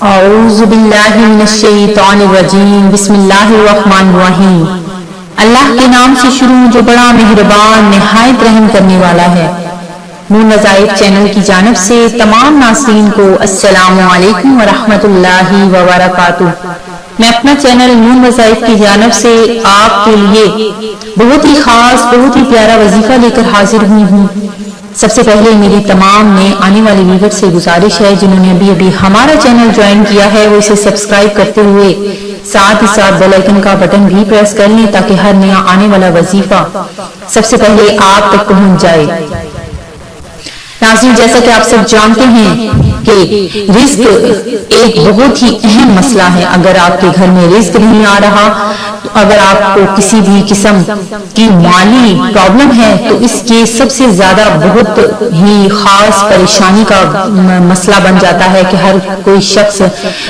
اعوذ باللہ من الشیطان الرجیم بسم اللہ الرحمن الرحیم۔ اللہ کے نام سے شروع جو بڑا مہربان نہایت رحم کرنے والا ہے۔ نون وظائف چینل کی جانب سے تمام ناظرین کو السلام علیکم ورحمۃ اللہ وبرکاتہ۔ میں اپنا چینل نون وظائف کی جانب سے آپ کے لیے بہت ہی خاص بہت ہی پیارا وظیفہ لے کر حاضر ہوئی ہوں۔ سب سے پہلے میری تمام نئے آنے والے ویور سے گزارش ہے جنہوں نے ابھی ہمارا چینل جوائن کیا ہے وہ اسے سبسکرائب کرتے ہوئے ساتھ ہی ساتھ بیل آئیکن کا بٹن بھی پریس کر لیں تاکہ ہر نیا آنے والا وظیفہ سب سے پہلے آپ تک پہنچ جائے۔ ناظرین، جیسا کہ آپ سب جانتے ہیں کہ رزق ایک بہت ہی اہم مسئلہ ہے۔ اگر آپ کے گھر میں رزق نہیں آ رہا، اگر آپ کو کسی بھی قسم کی مالی پرابلم ہے تو اس کے سب سے زیادہ بہت ہی خاص پریشانی کا مسئلہ بن جاتا ہے کہ ہر کوئی شخص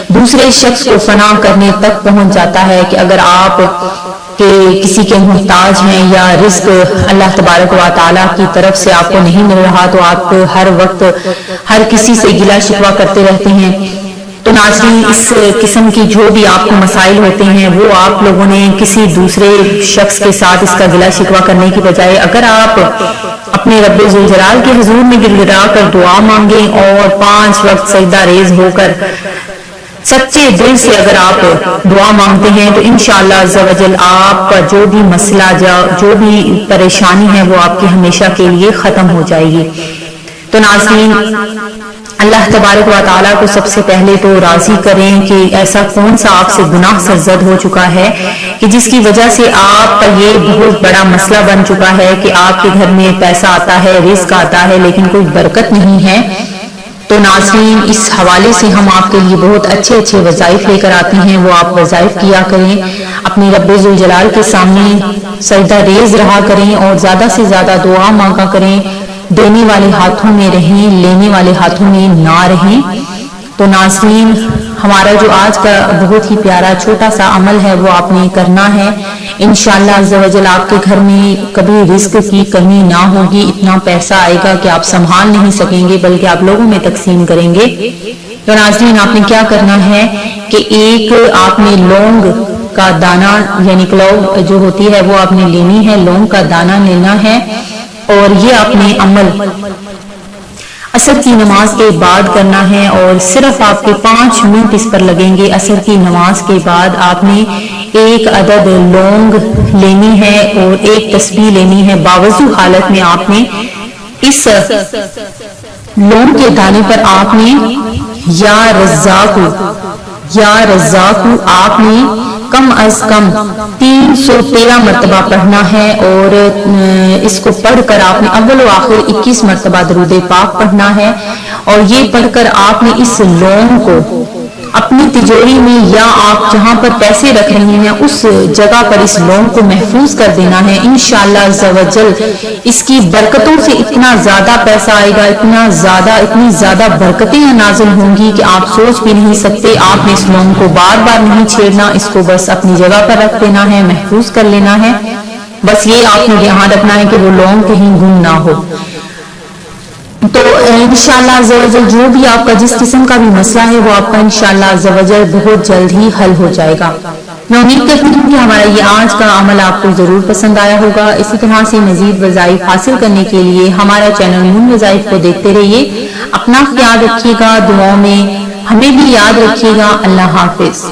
دوسرے شخص کو فنا کرنے تک پہنچ جاتا ہے کہ اگر آپ کہ کسی کے محتاج ہیں یا رزق اللہ تبارک و تعالیٰ کی طرف سے آپ کو نہیں مل رہا تو آپ ہر وقت ہر کسی سے گلہ شکوہ کرتے رہتے ہیں۔ تو ناظرین، اس قسم کی جو بھی آپ کو مسائل ہوتے ہیں وہ آپ لوگوں نے کسی دوسرے شخص کے ساتھ اس کا گلہ شکوہ کرنے کی بجائے اگر آپ اپنے رب ذوالجلال کے حضور میں گڑ گڑا کر دعا مانگیں اور 5 وقت سجدہ ریز ہو کر سچے دل سے اگر آپ دعا مانگتے ہیں تو انشاءاللہ عز و جل آپ کا جو بھی مسئلہ جو بھی پریشانی ہے وہ آپ کی ہمیشہ کے لیے ختم ہو جائے گی۔ تو ناظرین، اللہ تبارک و تعالیٰ کو سب سے پہلے تو راضی کریں کہ ایسا کون سا آپ سے گناہ سرزد ہو چکا ہے کہ جس کی وجہ سے آپ کا یہ بہت بڑا مسئلہ بن چکا ہے کہ آپ کے گھر میں پیسہ آتا ہے، رزق آتا ہے لیکن کوئی برکت نہیں ہے۔ تو ناظرین، اس حوالے سے ہم آپ کے لیے بہت اچھے وظائف لے کر آتے ہیں، وہ آپ وظائف کیا کریں، اپنے رب ذوالجلال کے سامنے سجدہ ریز رہا کریں اور زیادہ سے زیادہ دعا مانگا کریں۔ دینے والے ہاتھوں میں رہیں، لینے والے ہاتھوں میں نہ رہیں۔ تو ناظرین، ہمارا جو آج کا بہت ہی پیارا چھوٹا سا عمل ہے وہ آپ نے کرنا ہے۔ انشاءاللہ عز و جل آپ کے گھر میں کبھی رزق کی کمی نہ ہوگی، اتنا پیسہ آئے گا کہ آپ سنبھال نہیں سکیں گے بلکہ آپ لوگوں میں تقسیم کریں گے۔ تو ناظرین، آپ نے کیا کرنا ہے کہ ایک آپ نے لونگ کا دانہ یعنی کلو جو ہوتی ہے وہ آپ نے لینی ہے، لونگ کا دانہ لینا ہے اور یہ آپ نے عمل عصر کی نماز کے بعد کرنا ہے اور صرف آپ کے 5 منٹ اس پر لگیں گے۔ عصر کی نماز کے بعد آپ نے ایک عدد لونگ لینی ہے اور ایک تسبیح لینی ہے۔ باوضو حالت میں آپ نے اس لونگ کے دانے پر آپ نے یا رزاق آپ نے کم از کم 313 مرتبہ پڑھنا ہے اور اس کو پڑھ کر آپ نے اول و آخر 21 مرتبہ درود پاک پڑھنا ہے اور یہ پڑھ کر آپ نے اس لونگ کو اپنی تجوری میں یا آپ جہاں پر پیسے رکھ رہے ہیں اس جگہ پر اس لونگ کو محفوظ کر دینا ہے۔ انشاءاللہ عز و جل اس کی برکتوں سے اتنا زیادہ پیسہ آئے گا، اتنی زیادہ برکتیں نازل ہوں گی کہ آپ سوچ بھی نہیں سکتے۔ آپ نے اس لونگ کو بار بار نہیں چھیڑنا، اس کو بس اپنی جگہ پر رکھ دینا ہے، محفوظ کر لینا ہے۔ بس یہ آپ نے دھیان رکھنا ہے کہ وہ لونگ کہیں گم نہ ہو۔ تو انشاءاللہ عز و جل جو بھی آپ کا جس قسم کا بھی مسئلہ ہے وہ آپ کا انشاءاللہ عز و جل بہت جلد ہی حل ہو جائے گا۔ میں امید کرتی ہوں کہ ہمارا یہ آج کا عمل آپ کو ضرور پسند آیا ہوگا۔ اسی طرح سے مزید وظائف حاصل کرنے کے لیے ہمارا چینل نون وظائف کو دیکھتے رہیے۔ اپنا خیال رکھیے گا، دعاؤں میں ہمیں بھی یاد رکھیے گا۔ اللہ حافظ۔